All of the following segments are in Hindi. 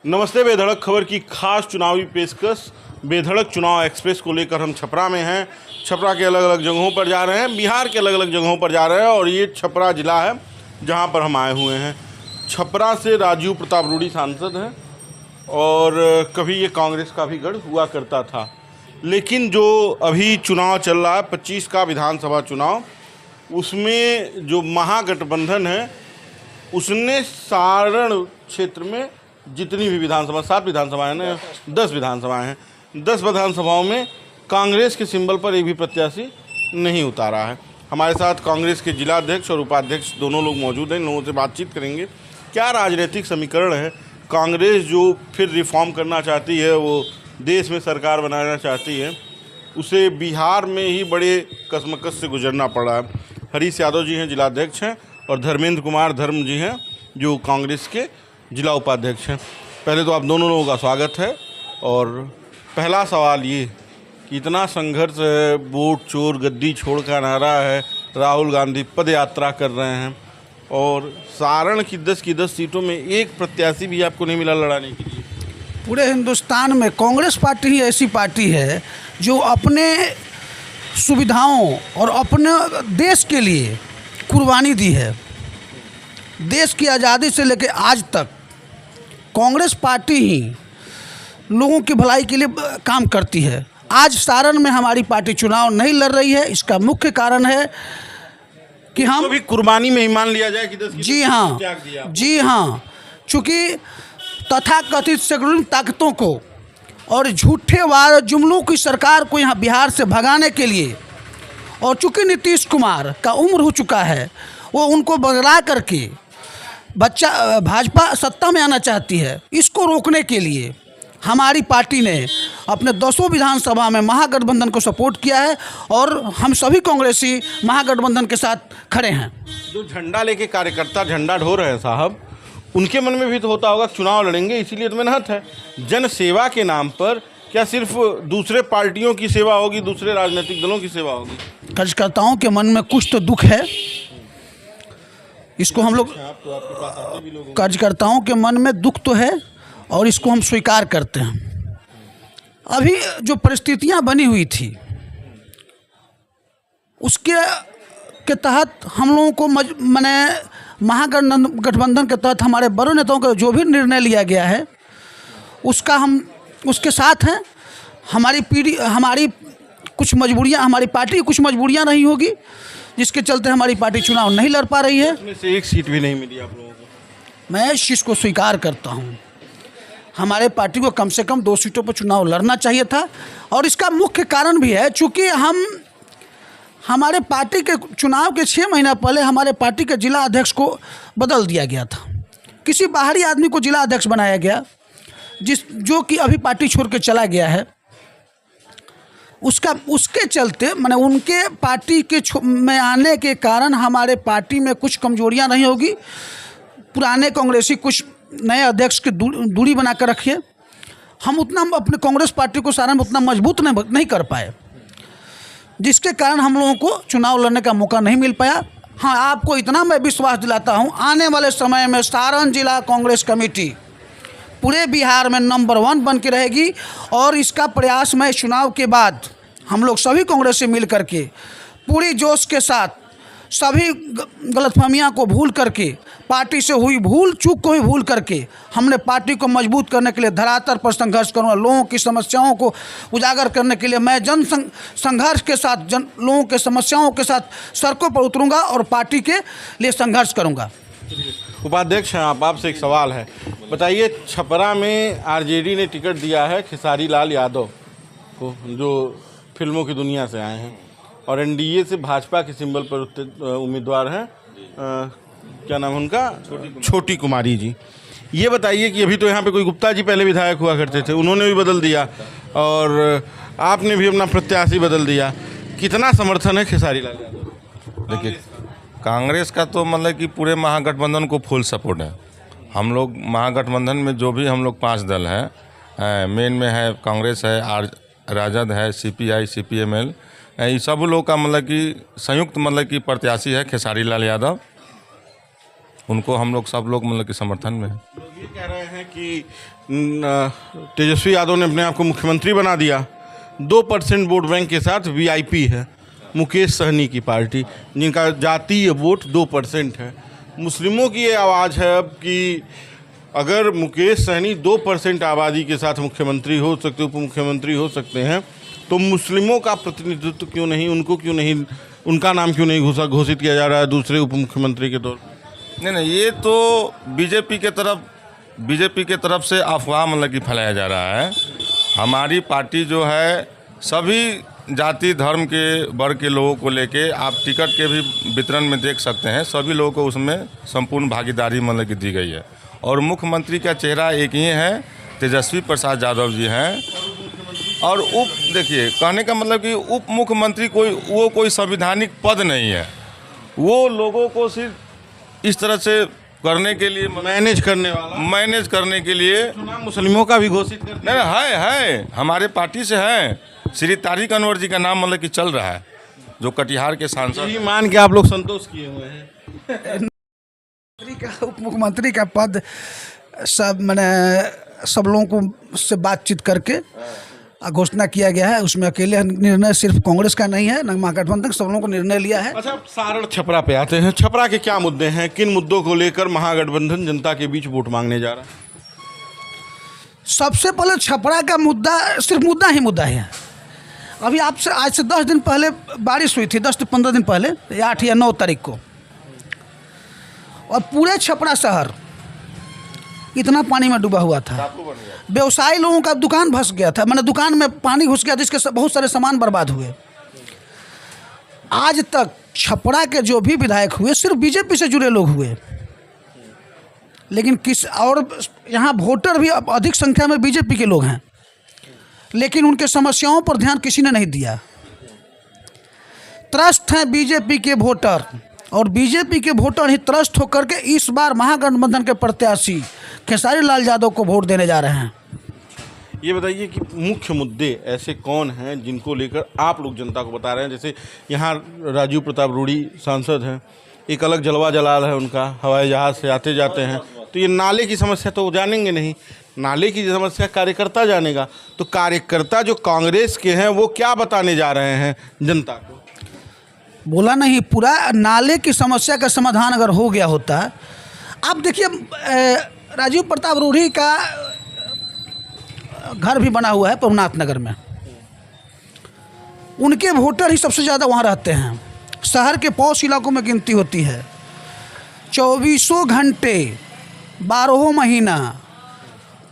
नमस्ते। बेधड़क खबर की खास चुनावी पेशकश बेधड़क चुनाव एक्सप्रेस को लेकर हम छपरा में हैं। छपरा के अलग अलग जगहों पर जा रहे हैं, बिहार के अलग अलग जगहों पर जा रहे हैं और ये छपरा ज़िला है जहां पर हम आए हुए हैं। छपरा से राजीव प्रताप रूडी सांसद हैं और कभी ये कांग्रेस का भी गढ़ हुआ करता था, लेकिन जो अभी चुनाव चल रहा है 25 का विधानसभा चुनाव, उसमें जो महागठबंधन है उसने सारण क्षेत्र में जितनी भी विधानसभा 7 विधानसभाएं ना 10 विधानसभाएं हैं, 10 विधानसभाओं में कांग्रेस के सिंबल पर एक भी प्रत्याशी नहीं उतारा है। हमारे साथ कांग्रेस के जिलाध्यक्ष और उपाध्यक्ष दोनों लोग मौजूद हैं। इन लोगों से बातचीत करेंगे। क्या राजनीतिक समीकरण है? कांग्रेस जो फिर रिफॉर्म करना चाहती है, वो देश में सरकार बनाना चाहती है, उसे बिहार में ही बड़े कसमकस से गुजरना पड़ा है। हरीश यादव जी हैं, जिलाध्यक्ष हैं, और धर्मेंद्र कुमार धर्म जी हैं जो कांग्रेस के जिला उपाध्यक्ष हैं। पहले तो आप दोनों लोगों का स्वागत है। और पहला सवाल ये कि इतना संघर्ष है, वोट चोर गद्दी छोड़ का नारा है, राहुल गांधी पद यात्रा कर रहे हैं और सारण की 10 सीटों में एक प्रत्याशी भी आपको नहीं मिला लड़ाने के लिए। पूरे हिंदुस्तान में कांग्रेस पार्टी ही ऐसी पार्टी है जो अपने सुविधाओं और अपने देश के लिए कुर्बानी दी है। देश की आज़ादी से लेकर आज तक कांग्रेस पार्टी ही लोगों की भलाई के लिए काम करती है। आज सारण में हमारी पार्टी चुनाव नहीं लड़ रही है। इसका मुख्य कारण है कि हम भी कुर्बानी में ही मान लिया जाए कि 10 जी हाँ, चूँकि तथाकथित सेक्युलर ताकतों को और झूठे वार जुमलों की सरकार को यहाँ बिहार से भगाने के लिए, और चूँकि नीतीश कुमार का उम्र हो चुका है, वो उनको बदला करके भाजपा सत्ता में आना चाहती है। इसको रोकने के लिए हमारी पार्टी ने अपने 200 विधानसभा में महागठबंधन को सपोर्ट किया है और हम सभी कांग्रेसी महागठबंधन के साथ खड़े हैं। जो झंडा लेके कार्यकर्ता झंडा ढो रहे हैं साहब, उनके मन में भी तो होता होगा चुनाव लड़ेंगे, इसीलिए तो मेहनत है। जन सेवा के नाम पर क्या सिर्फ दूसरे पार्टियों की सेवा होगी, दूसरे राजनीतिक दलों की सेवा होगी? कार्यकर्ताओं के मन में कुछ तो दुख है। इसको हम लोग, कार्यकर्ताओं के मन में दुख तो है और इसको हम स्वीकार करते हैं। अभी जो परिस्थितियां बनी हुई थी उसके तहत हम लोगों को माने महागठबंधन के तहत हमारे बड़े नेताओं का जो भी निर्णय लिया गया है उसका हम उसके साथ हैं। हमारी कुछ मजबूरियां, हमारी पार्टी की कुछ मजबूरियां नहीं होगी, जिसके चलते हमारी पार्टी चुनाव नहीं लड़ पा रही है। इसमें से एक सीट भी नहीं मिली आप लोगों को। मैं इस चीज़ को स्वीकार करता हूं। हमारे पार्टी को कम से कम 2 सीटों पर चुनाव लड़ना चाहिए था और इसका मुख्य कारण भी है, चूँकि हमारे पार्टी के चुनाव के 6 महीना पहले हमारे पार्टी के जिला अध्यक्ष को बदल दिया गया था। किसी बाहरी आदमी को जिला अध्यक्ष बनाया गया, जो कि अभी पार्टी छोड़ के चला गया है। उसके चलते मैंने उनके पार्टी के में आने के कारण हमारे पार्टी में कुछ कमजोरियां नहीं होगी। पुराने कांग्रेसी कुछ नए अध्यक्ष की दूरी बना कर रखिए। हम उतना अपने कांग्रेस पार्टी को सारण में उतना मजबूत नहीं कर पाए, जिसके कारण हम लोगों को चुनाव लड़ने का मौका नहीं मिल पाया। हाँ, आपको इतना मैं विश्वास दिलाता हूँ, आने वाले समय में सारण जिला कांग्रेस कमेटी पूरे बिहार में नंबर 1 बन के रहेगी और इसका प्रयास मैं चुनाव के बाद हम लोग सभी कांग्रेस से मिल करके पूरी जोश के साथ सभी गलतफहमियां को भूल करके, पार्टी से हुई भूल चूक को ही भूल करके हमने पार्टी को मजबूत करने के लिए धरातल पर संघर्ष करूँगा। लोगों की समस्याओं को उजागर करने के लिए मैं संघर्ष के साथ लोगों के समस्याओं के साथ सड़कों पर उतरूँगा और पार्टी के लिए संघर्ष करूँगा। उपाध्यक्ष हैं आप, आपसे एक सवाल है, बताइए छपरा में आरजेडी ने टिकट दिया है खेसारी लाल यादव को, जो फिल्मों की दुनिया से आए हैं, और एनडीए से भाजपा के सिंबल पर उम्मीदवार हैं, क्या नाम है उनका, छोटी कुमारी जी। ये बताइए कि अभी तो यहाँ पे कोई गुप्ता जी पहले विधायक हुआ करते थे, उन्होंने भी बदल दिया और आपने भी अपना प्रत्याशी बदल दिया। कितना समर्थन है खेसारी लाल यादव? देखिए, कांग्रेस का तो मतलब कि पूरे महागठबंधन को फुल सपोर्ट है। हम लोग महागठबंधन में जो भी हम लोग 5 दल हैं, मेन में है कांग्रेस है, राजद है, सीपीआई, सीपीएमएल, ये सब लोग का मतलब कि संयुक्त मतलब कि प्रत्याशी है खेसारी लाल यादव। उनको हम लोग सब लोग मतलब कि समर्थन में है। ये कह रहे हैं कि तेजस्वी यादव ने अपने आप को मुख्यमंत्री बना दिया। 2% वोट बैंक के साथ वीआईपी है मुकेश सहनी की पार्टी, जिनका जातीय वोट 2% है। मुस्लिमों की ये आवाज़ है अब कि अगर मुकेश सहनी 2% आबादी के साथ मुख्यमंत्री हो सकते, उप मुख्यमंत्री हो सकते हैं, तो मुस्लिमों का प्रतिनिधित्व क्यों नहीं, उनको क्यों नहीं, उनका नाम क्यों नहीं घोषित किया जा रहा है दूसरे उप मुख्यमंत्री के तौर पर? नहीं, ये तो बीजेपी के तरफ से अफवाह मतलब कि फैलाया जा रहा है। हमारी पार्टी जो है सभी जाति धर्म के वर्ग के लोगों को लेके, आप टिकट के भी वितरण में देख सकते हैं, सभी लोगों को उसमें संपूर्ण भागीदारी मतलब की दी गई है। और मुख्यमंत्री का चेहरा एक ही है, तेजस्वी प्रसाद यादव जी हैं। और देखिए, कहने का मतलब कि उप मुख्यमंत्री कोई संविधानिक पद नहीं है, वो लोगों को सिर्फ इस तरह से करने के लिए, मैनेज करने के लिए मुस्लिमों का भी घोषित कर नहीं है हमारे पार्टी से है। श्री तारिक अनवर जी का नाम मतलब कि चल रहा है, जो कटिहार के सांसद मान के आप लोग संतोष किए हुए हैं। उप मुख्यमंत्री का पद सब लोगों को से बातचीत करके घोषणा किया गया है। उसमें अकेले निर्णय सिर्फ कांग्रेस का नहीं है, महागठबंधन सब लोगों को निर्णय लिया है। अच्छा, सारण छपरा पे आते हैं। छपरा के क्या मुद्दे हैं, किन मुद्दों को लेकर महागठबंधन जनता के बीच वोट मांगने जा रहा है? सबसे पहले छपरा का मुद्दा सिर्फ मुद्दा है। अभी आपसे आज से 10 दिन पहले बारिश हुई थी, 10 से 15 दिन पहले, 8 या 9 तारीख को, और पूरे छपरा शहर इतना पानी में डूबा हुआ था। व्यवसायी लोगों का दुकान धंस गया था, मैंने दुकान में पानी घुस गया, जिसके बहुत सारे सामान बर्बाद हुए। आज तक छपरा के जो भी विधायक हुए सिर्फ बीजेपी से जुड़े लोग हुए, लेकिन और यहाँ वोटर भी अधिक संख्या में बीजेपी के लोग हैं, लेकिन उनके समस्याओं पर ध्यान किसी ने नहीं दिया। त्रस्त हैं बीजेपी के वोटर, और बीजेपी के वोटर ही त्रस्त होकर के इस बार महागठबंधन के प्रत्याशी खेसारी लाल यादव को वोट देने जा रहे हैं। ये बताइए कि मुख्य मुद्दे ऐसे कौन हैं जिनको लेकर आप लोग जनता को बता रहे हैं? जैसे यहाँ राजीव प्रताप रूढ़ी सांसद हैं, एक अलग जलवा जलाल है उनका, हवाई जहाज़ से आते जाते हैं, तो ये नाले की समस्या तो जानेंगे नहीं, नाले की समस्या कार्यकर्ता जानेगा। तो कार्यकर्ता जो कांग्रेस के हैं वो क्या बताने जा रहे हैं जनता को? बोला नहीं, पूरा नाले की समस्या का समाधान अगर हो गया होता। आप देखिए, राजीव प्रताप रूढ़ी का घर भी बना हुआ है पवनाथ नगर में, उनके वोटर ही सबसे ज़्यादा वहाँ रहते हैं। शहर के पौष इलाकों में गिनती होती है। 24 घंटे 12 महीना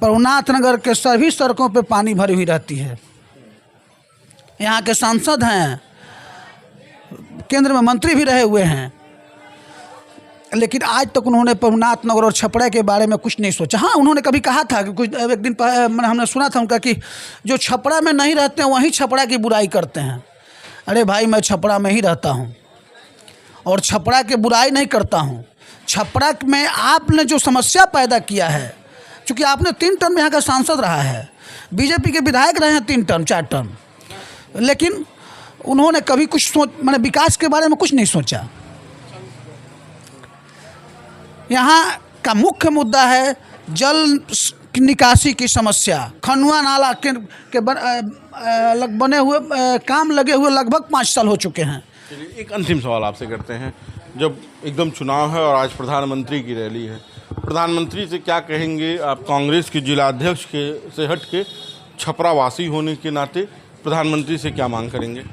पवनाथ नगर के सभी सड़कों पे पानी भरी हुई रहती है। यहाँ के सांसद हैं, केंद्र में मंत्री भी रहे हुए हैं, लेकिन आज तक उन्होंने पवनाथ नगर और छपरा के बारे में कुछ नहीं सोचा। हाँ, उन्होंने कभी कहा था कि कुछ एक दिन हमने सुना था उनका कि जो छपरा में नहीं रहते हैं वहीं छपरा की बुराई करते हैं। अरे भाई, मैं छपरा में ही रहता हूँ और छपरा की बुराई नहीं करता हूँ। छपरा में आपने जो समस्या पैदा किया है, चूँकि आपने 3 टर्म यहाँ का सांसद रहा है, बीजेपी के विधायक रहे हैं 3 टर्म 4 टर्म, लेकिन उन्होंने कभी कुछ विकास के बारे में कुछ नहीं सोचा। यहाँ का मुख्य मुद्दा है जल निकासी की समस्या। खनुआ नाला के बने हुए काम लगे हुए लगभग 5 साल हो चुके हैं। एक अंतिम सवाल आपसे करते हैं, जब एकदम चुनाव है और आज प्रधानमंत्री की रैली है, प्रधानमंत्री से क्या कहेंगे आप? कांग्रेस के जिलाध्यक्ष से हट के छपरावासी होने के नाते प्रधानमंत्री से क्या मांग करेंगे?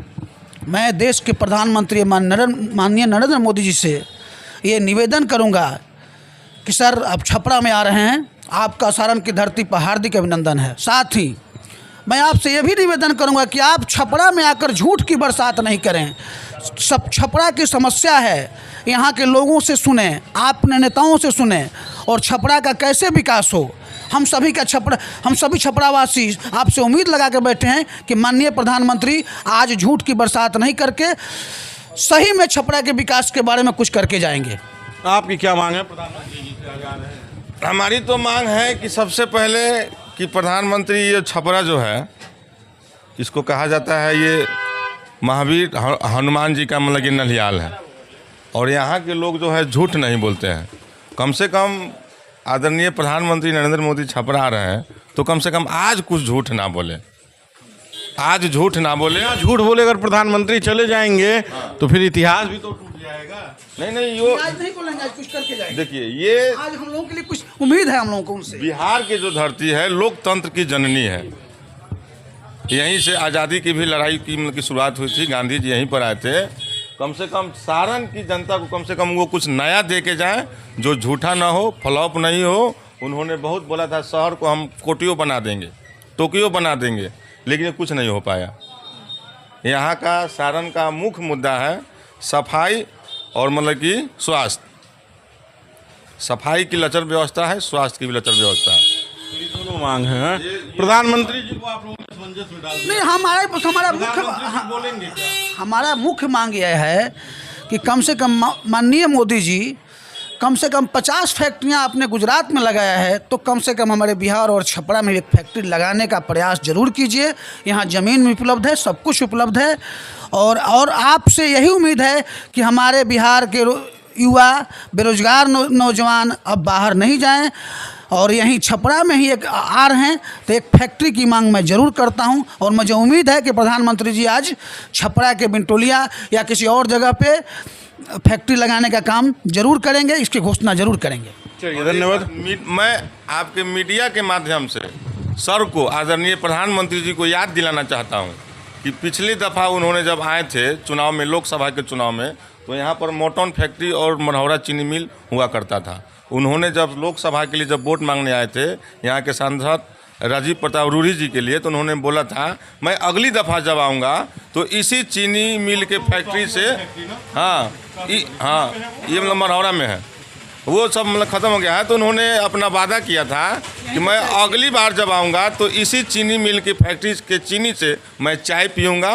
मैं देश के प्रधानमंत्री माननीय नरेंद्र मोदी जी से ये निवेदन करूंगा कि सर, आप छपरा में आ रहे हैं, आपका सारण की धरती पर हार्दिक अभिनंदन है। साथ ही मैं आपसे ये भी निवेदन करूंगा कि आप छपरा में आकर झूठ की बरसात नहीं करें। सब छपरा की समस्या है, यहाँ के लोगों से सुने, आपने नेताओं से सुने, और छपरा का कैसे विकास हो। हम सभी छपरावासी आपसे उम्मीद लगा के बैठे हैं कि माननीय प्रधानमंत्री आज झूठ की बरसात नहीं करके सही में छपरा के विकास के बारे में कुछ करके जाएंगे। आपकी क्या मांग है प्रधानमंत्री जी से? आ रहे हैं, हमारी तो मांग है कि सबसे पहले कि प्रधानमंत्री, ये छपरा जो है, इसको कहा जाता है ये महावीर हनुमान जी का मतलब कि नलियाल है, और यहाँ के लोग जो है झूठ नहीं बोलते हैं। कम से कम आदरणीय प्रधानमंत्री नरेंद्र मोदी छपरा आ रहे हैं तो कम से कम आज कुछ झूठ ना बोले, आज झूठ ना बोले। झूठ बोले अगर प्रधानमंत्री चले जाएंगे तो फिर इतिहास भी तो टूट जाएगा। नहीं वो आज नहीं बोलेंगे, आज कुछ करके जाएंगे। देखिए, ये आज हम लोगों के लिए कुछ उम्मीद है हम लोगों को उनसे। बिहार की जो धरती है लोकतंत्र की जननी है, यहीं से आज़ादी की भी लड़ाई की शुरुआत हुई थी। गांधी जी यहीं पर आए थे। कम से कम सारण की जनता को कम से कम वो कुछ नया दे के जाएं जो झूठा ना हो, फ्लॉप नहीं हो। उन्होंने बहुत बोला था शहर को हम कोटियो बना देंगे, टोक्यो बना देंगे, लेकिन कुछ नहीं हो पाया। यहाँ का सारण का मुख्य मुद्दा है सफाई और मतलब कि स्वास्थ्य। सफाई की लचर व्यवस्था है, स्वास्थ्य की भी लचर व्यवस्था है। ये दोनों मांग है। प्रधानमंत्री जी को आप लोगों ने असमंजस में डाल दिया। नहीं, हमारा मुख्य बोलेंगे क्या? हमारा मुख्य मांग यह है कि कम से कम माननीय मोदी जी कम से कम 50 फैक्ट्रियां आपने गुजरात में लगाया है, तो कम से कम हमारे बिहार और छपरा में एक फैक्ट्री लगाने का प्रयास जरूर कीजिए। यहाँ ज़मीन भी उपलब्ध है, सब कुछ उपलब्ध है। और आपसे यही उम्मीद है कि हमारे बिहार के युवा बेरोजगार नौजवान अब बाहर नहीं जाएं और यहीं छपरा में ही एक आ रहे हैं, तो एक फैक्ट्री की मांग मैं ज़रूर करता हूं। और मुझे उम्मीद है कि प्रधानमंत्री जी आज छपरा के बिंटोलिया या किसी और जगह पे फैक्ट्री लगाने का काम जरूर करेंगे, इसकी घोषणा जरूर करेंगे। चलिए, धन्यवाद। मैं आपके मीडिया के माध्यम से सर को, आदरणीय प्रधानमंत्री जी को याद दिलाना चाहता हूं कि पिछली दफ़ा उन्होंने जब आए थे चुनाव में, लोकसभा के चुनाव में, तो यहाँ पर मोटन फैक्ट्री और मनहौरा चीनी मिल हुआ करता था। उन्होंने जब लोकसभा के लिए जब वोट मांगने आए थे यहाँ के सांसद राजीव प्रताप रूढ़ी जी के लिए, तो उन्होंने बोला था मैं अगली दफ़ा जब आऊँगा तो इसी चीनी मिल के फैक्ट्री से, हाँ ये मतलब मनहौरा में है, वो सब मतलब ख़त्म हो गया है। तो उन्होंने अपना वादा किया था कि मैं अगली बार जब आऊँगा तो इसी चीनी मिल की फैक्ट्री के चीनी से मैं चाय पीऊँगा।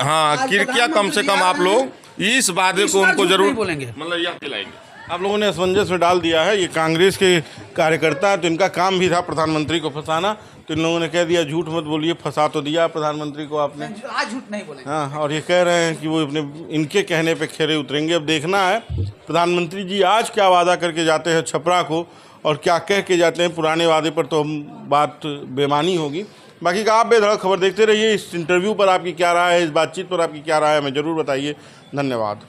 हाँ, कृपया कम से कम आप लोग इस वादे को उनको जरूर मतलब याद दिलाएंगे। आप लोगों ने असमंजस में डाल दिया है। ये कांग्रेस के कार्यकर्ता है, तो इनका काम भी था प्रधानमंत्री को फंसाना, तो इन लोगों ने कह दिया झूठ मत बोलिए, फंसा तो दिया प्रधानमंत्री को आपने। आज झूठ नहीं बोलेंगे। हाँ, और ये कह रहे हैं कि वो अपने इनके कहने पे खरे उतरेंगे। अब देखना है प्रधानमंत्री जी आज क्या वादा करके जाते हैं छपरा को और क्या कह के जाते हैं। पुराने वादे पर तो बात बेमानी होगी। बाकी का आप बेधड़क खबर देखते रहिए। इस इंटरव्यू पर आपकी क्या राय है, इस बातचीत पर आपकी क्या राय है, हमें ज़रूर बताइए। धन्यवाद।